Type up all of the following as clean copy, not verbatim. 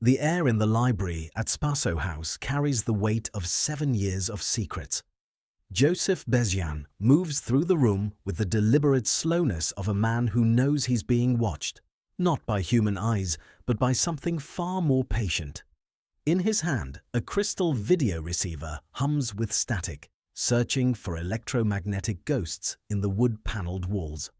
The air in the library at Spaso House carries the weight of 7 years of secrets. Joseph Bezian moves through the room with the deliberate slowness of a man who knows he's being watched, not by human eyes, but by something far more patient. In his hand, a crystal video receiver hums with static, searching for electromagnetic ghosts in the wood-paneled walls.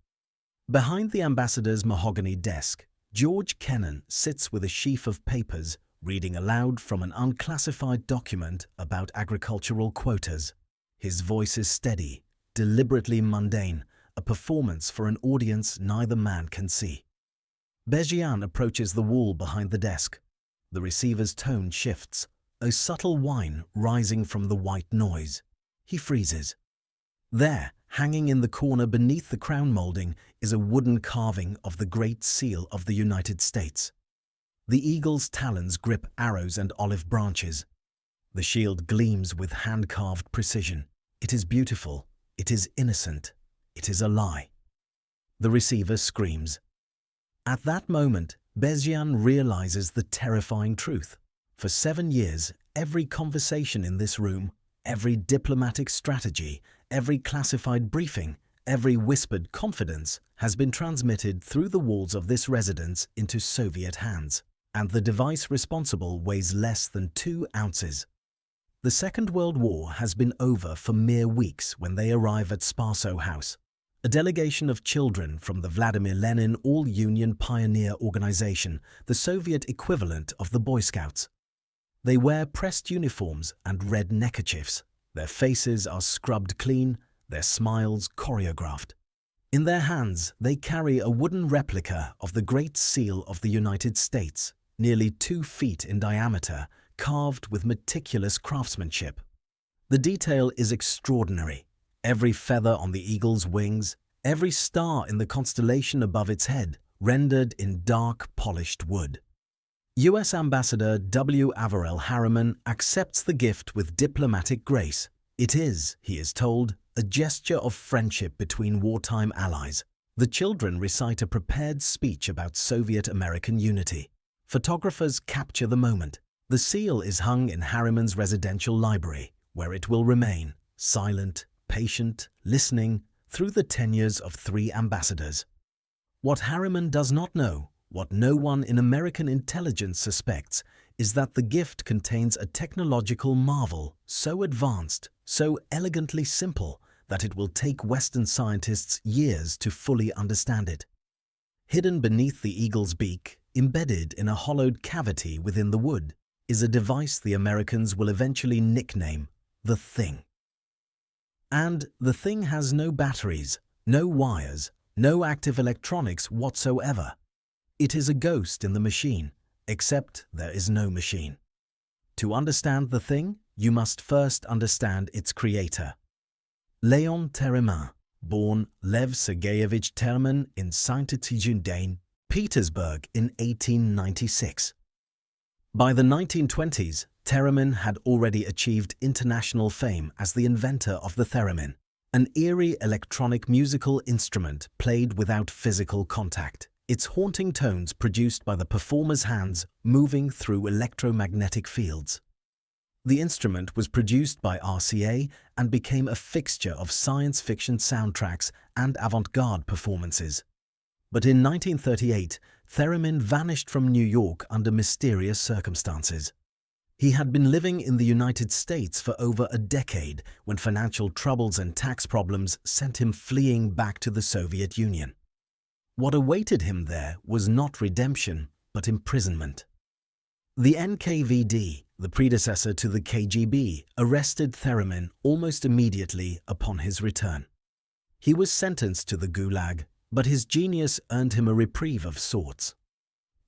Behind the ambassador's mahogany desk, George Kennan sits with a sheaf of papers, reading aloud from an unclassified document about agricultural quotas. His voice is steady, deliberately mundane, a performance for an audience neither man can see. Bezian approaches the wall behind the desk. The receiver's tone shifts, a subtle whine rising from the white noise. He freezes. There, hanging in the corner beneath the crown molding, is a wooden carving of the Great Seal of the United States. The eagle's talons grip arrows and olive branches. The shield gleams with hand-carved precision. It is beautiful. It is innocent. It is a lie. The receiver screams. At that moment, Bezian realizes the terrifying truth. For 7 years, every conversation in this room, every diplomatic strategy, every classified briefing, every whispered confidence has been transmitted through the walls of this residence into Soviet hands, and the device responsible weighs less than 2 ounces. The Second World War has been over for mere weeks when they arrive at Spaso House, a delegation of children from the Vladimir Lenin All-Union Pioneer Organization, the Soviet equivalent of the Boy Scouts. They wear pressed uniforms and red neckerchiefs. Their faces are scrubbed clean, their smiles choreographed. In their hands, they carry a wooden replica of the Great Seal of the United States, nearly 2 feet in diameter, carved with meticulous craftsmanship. The detail is extraordinary. Every feather on the eagle's wings, every star in the constellation above its head, rendered in dark, polished wood. U.S. Ambassador W. Averell Harriman accepts the gift with diplomatic grace. It is, he is told, a gesture of friendship between wartime allies. The children recite a prepared speech about Soviet-American unity. Photographers capture the moment. The seal is hung in Harriman's residential library, where it will remain, silent, patient, listening, through the tenures of 3 ambassadors. What Harriman does not know, what no one in American intelligence suspects, is that the gift contains a technological marvel so advanced, so elegantly simple, that it will take Western scientists years to fully understand it. Hidden beneath the eagle's beak, embedded in a hollowed cavity within the wood, is a device the Americans will eventually nickname the Thing. And the Thing has no batteries, no wires, no active electronics whatsoever. It is a ghost in the machine, except there is no machine. To understand the Thing, you must first understand its creator. Léon Theremin, born Lev Sergeyevich Theremin in Saint-Étienne, Petersburg in 1896. By the 1920s, Theremin had already achieved international fame as the inventor of the theremin, an eerie electronic musical instrument played without physical contact, its haunting tones produced by the performer's hands moving through electromagnetic fields. The instrument was produced by RCA and became a fixture of science fiction soundtracks and avant-garde performances. But in 1938, Theremin vanished from New York under mysterious circumstances. He had been living in the United States for over a decade when financial troubles and tax problems sent him fleeing back to the Soviet Union. What awaited him there was not redemption, but imprisonment. The NKVD, the predecessor to the KGB, arrested Theremin almost immediately upon his return. He was sentenced to the Gulag, but his genius earned him a reprieve of sorts.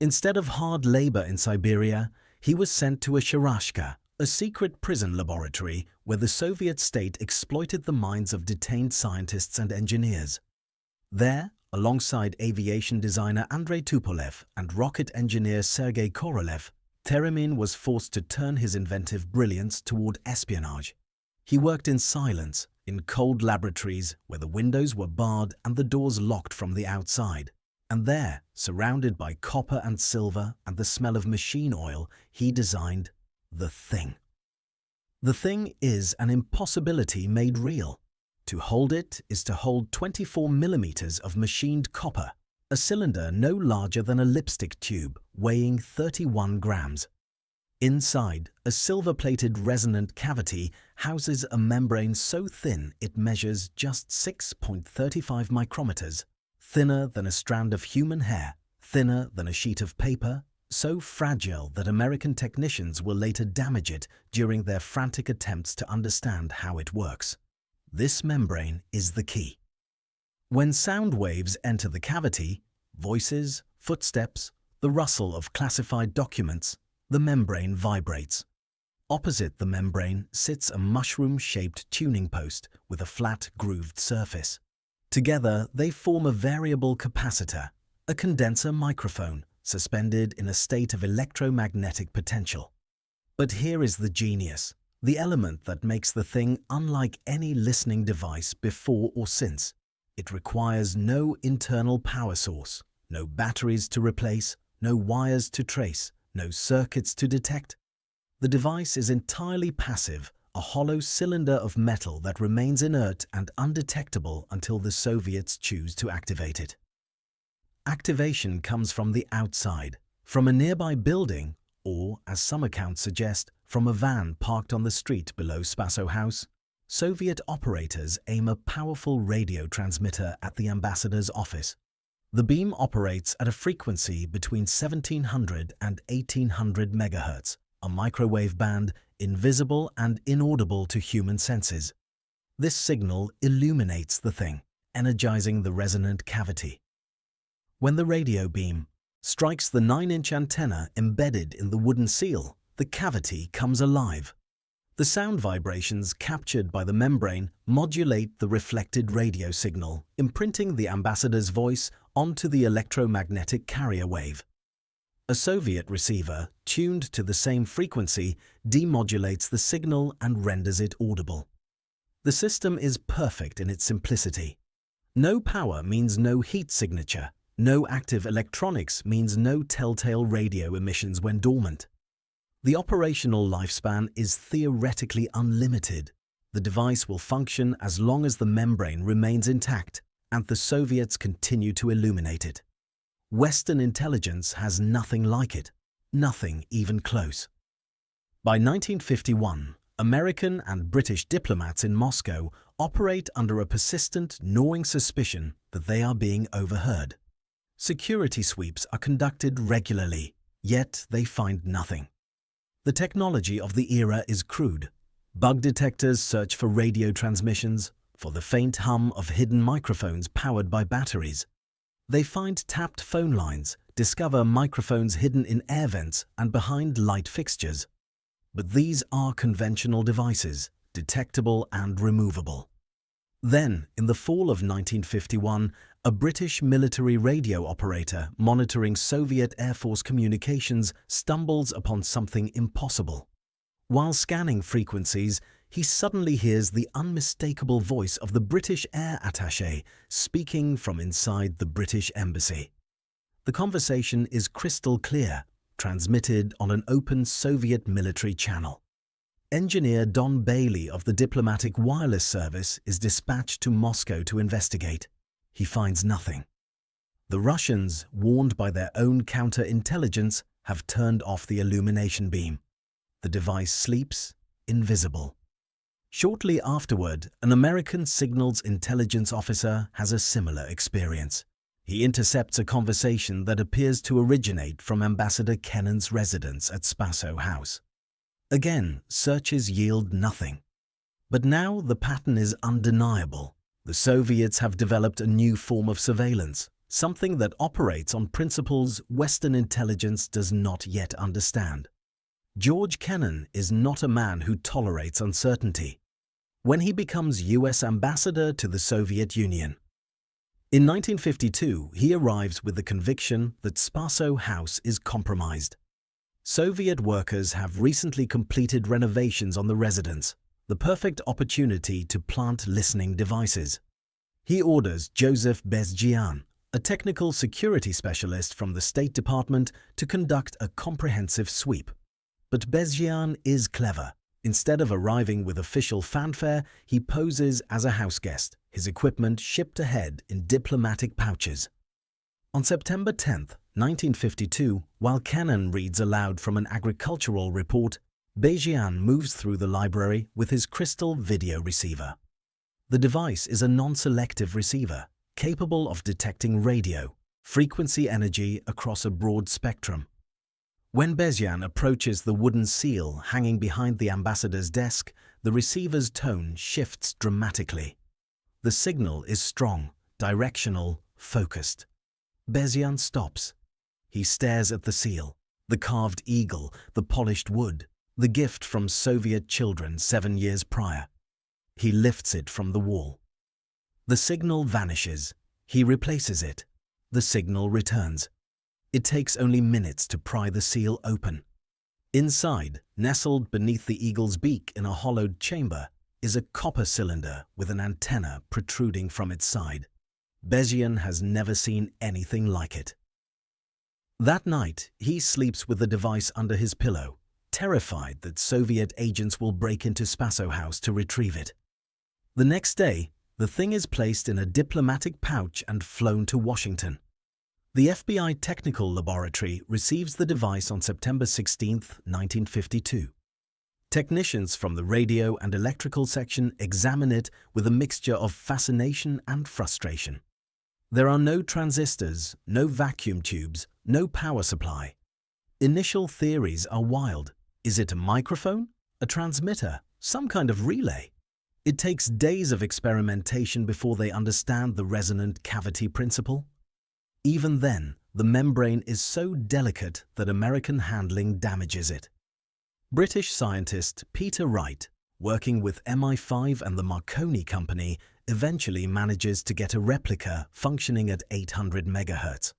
Instead of hard labor in Siberia, he was sent to a Sharashka, a secret prison laboratory where the Soviet state exploited the minds of detained scientists and engineers. There, alongside aviation designer Andrei Tupolev and rocket engineer Sergei Korolev, Theremin was forced to turn his inventive brilliance toward espionage. He worked in silence, in cold laboratories where the windows were barred and the doors locked from the outside. And there, surrounded by copper and silver and the smell of machine oil, he designed the Thing. The Thing is an impossibility made real. To hold it is to hold 24 millimeters of machined copper, a cylinder no larger than a lipstick tube, weighing 31 grams. Inside, a silver-plated resonant cavity houses a membrane so thin it measures just 6.35 micrometers, thinner than a strand of human hair, thinner than a sheet of paper, so fragile that American technicians will later damage it during their frantic attempts to understand how it works. This membrane is the key. When sound waves enter the cavity, voices, footsteps, the rustle of classified documents, the membrane vibrates. Opposite the membrane sits a mushroom-shaped tuning post with a flat, grooved surface. Together, they form a variable capacitor, a condenser microphone, suspended in a state of electromagnetic potential. But here is the genius, the element that makes the Thing unlike any listening device before or since. It requires no internal power source, no batteries to replace, no wires to trace, no circuits to detect. The device is entirely passive, a hollow cylinder of metal that remains inert and undetectable until the Soviets choose to activate it. Activation comes from the outside, from a nearby building, or, as some accounts suggest, from a van parked on the street below Spaso House. Soviet operators aim a powerful radio transmitter at the ambassador's office. The beam operates at a frequency between 1700 and 1800 megahertz, a microwave band invisible and inaudible to human senses. This signal illuminates the Thing, energizing the resonant cavity. When the radio beam strikes the 9-inch antenna embedded in the wooden seal, the cavity comes alive. The sound vibrations captured by the membrane modulate the reflected radio signal, imprinting the ambassador's voice onto the electromagnetic carrier wave. A Soviet receiver, tuned to the same frequency, demodulates the signal and renders it audible. The system is perfect in its simplicity. No power means no heat signature. No active electronics means no telltale radio emissions when dormant. The operational lifespan is theoretically unlimited. The device will function as long as the membrane remains intact, and the Soviets continue to illuminate it. Western intelligence has nothing like it, nothing even close. By 1951, American and British diplomats in Moscow operate under a persistent, gnawing suspicion that they are being overheard. Security sweeps are conducted regularly, yet they find nothing. The technology of the era is crude. Bug detectors search for radio transmissions, for the faint hum of hidden microphones powered by batteries. They find tapped phone lines, discover microphones hidden in air vents and behind light fixtures. But these are conventional devices, detectable and removable. Then, in the fall of 1951, a British military radio operator monitoring Soviet Air Force communications stumbles upon something impossible. While scanning frequencies, he suddenly hears the unmistakable voice of the British air attaché speaking from inside the British embassy. The conversation is crystal clear, transmitted on an open Soviet military channel. Engineer Don Bailey of the Diplomatic Wireless Service is dispatched to Moscow to investigate. He finds nothing. The Russians, warned by their own counterintelligence, have turned off the illumination beam. The device sleeps, invisible. Shortly afterward, an American signals intelligence officer has a similar experience. He intercepts a conversation that appears to originate from Ambassador Kennan's residence at Spaso House. Again, searches yield nothing. But now the pattern is undeniable. The Soviets have developed a new form of surveillance, something that operates on principles Western intelligence does not yet understand. George Kennan is not a man who tolerates uncertainty. When he becomes US ambassador to the Soviet Union. In 1952, he arrives with the conviction that Spaso House is compromised. Soviet workers have recently completed renovations on the residence, the perfect opportunity to plant listening devices. He orders Joseph Bezjian, a technical security specialist from the State Department, to conduct a comprehensive sweep. But Bezyan is clever. Instead of arriving with official fanfare, he poses as a houseguest, his equipment shipped ahead in diplomatic pouches. On September 10, 1952, while Kennan reads aloud from an agricultural report, Bezyan moves through the library with his crystal video receiver. The device is a non-selective receiver, capable of detecting radio, frequency energy across a broad spectrum. When Bezyan approaches the wooden seal hanging behind the ambassador's desk, the receiver's tone shifts dramatically. The signal is strong, directional, focused. Bezyan stops. He stares at the seal, the carved eagle, the polished wood, the gift from Soviet children 7 years prior. He lifts it from the wall. The signal vanishes. He replaces it. The signal returns. It takes only minutes to pry the seal open. Inside, nestled beneath the eagle's beak in a hollowed chamber, is a copper cylinder with an antenna protruding from its side. Bezyan has never seen anything like it. That night, he sleeps with the device under his pillow, terrified that Soviet agents will break into Spaso House to retrieve it. The next day, the thing is placed in a diplomatic pouch and flown to Washington. The FBI Technical Laboratory receives the device on September 16, 1952. Technicians from the radio and electrical section examine it with a mixture of fascination and frustration. There are no transistors, no vacuum tubes, no power supply. Initial theories are wild. Is it a microphone? A transmitter? Some kind of relay? It takes days of experimentation before they understand the resonant cavity principle. Even then, the membrane is so delicate that American handling damages it. British scientist Peter Wright, working with MI5 and the Marconi Company, eventually manages to get a replica functioning at 800 MHz.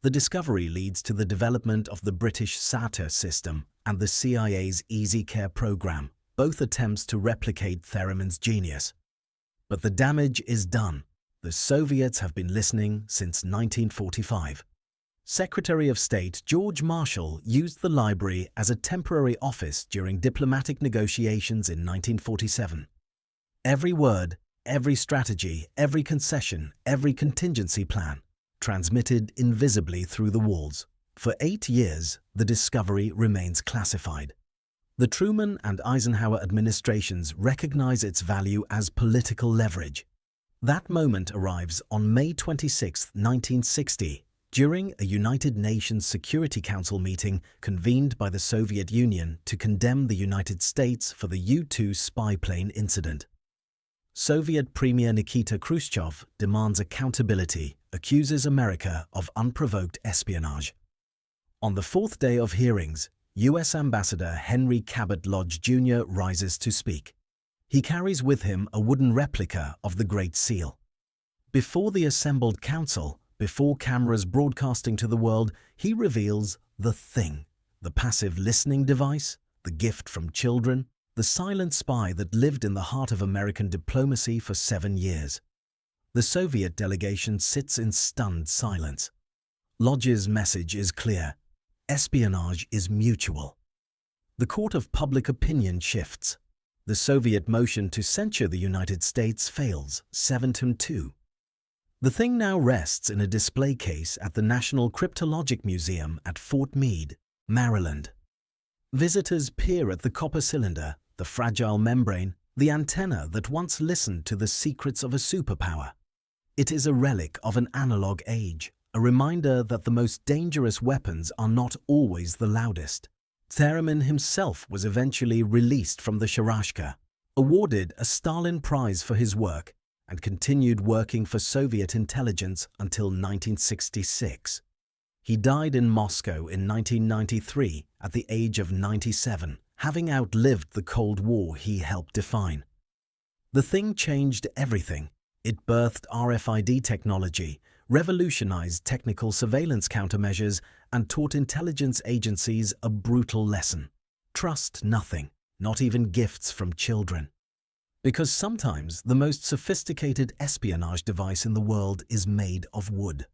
The discovery leads to the development of the British SATA system and the CIA's Easy Care program, both attempts to replicate Theremin's genius. But the damage is done. The Soviets have been listening since 1945. Secretary of State George Marshall used the library as a temporary office during diplomatic negotiations in 1947. Every word, every strategy, every concession, every contingency plan, transmitted invisibly through the walls. For 8 years, the discovery remains classified. The Truman and Eisenhower administrations recognize its value as political leverage. That moment arrives on May 26, 1960, during a United Nations Security Council meeting convened by the Soviet Union to condemn the United States for the U-2 spy plane incident. Soviet Premier Nikita Khrushchev demands accountability, accuses America of unprovoked espionage. On the fourth day of hearings, U.S. Ambassador Henry Cabot Lodge Jr. rises to speak. He carries with him a wooden replica of the Great Seal. Before the assembled council, before cameras broadcasting to the world, he reveals the thing, the passive listening device, the gift from children, the silent spy that lived in the heart of American diplomacy for 7 years. The Soviet delegation sits in stunned silence. Lodge's message is clear. Espionage is mutual. The court of public opinion shifts. The Soviet motion to censure the United States fails, 7-2. The thing now rests in a display case at the National Cryptologic Museum at Fort Meade, Maryland. Visitors peer at the copper cylinder, the fragile membrane, the antenna that once listened to the secrets of a superpower. It is a relic of an analog age, a reminder that the most dangerous weapons are not always the loudest. Theremin himself was eventually released from the Sharashka, awarded a Stalin Prize for his work, and continued working for Soviet intelligence until 1966. He died in Moscow in 1993 at the age of 97, having outlived the Cold War he helped define. The thing changed everything. It birthed RFID technology, revolutionized technical surveillance countermeasures, and taught intelligence agencies a brutal lesson. Trust nothing, not even gifts from children. Because sometimes the most sophisticated espionage device in the world is made of wood.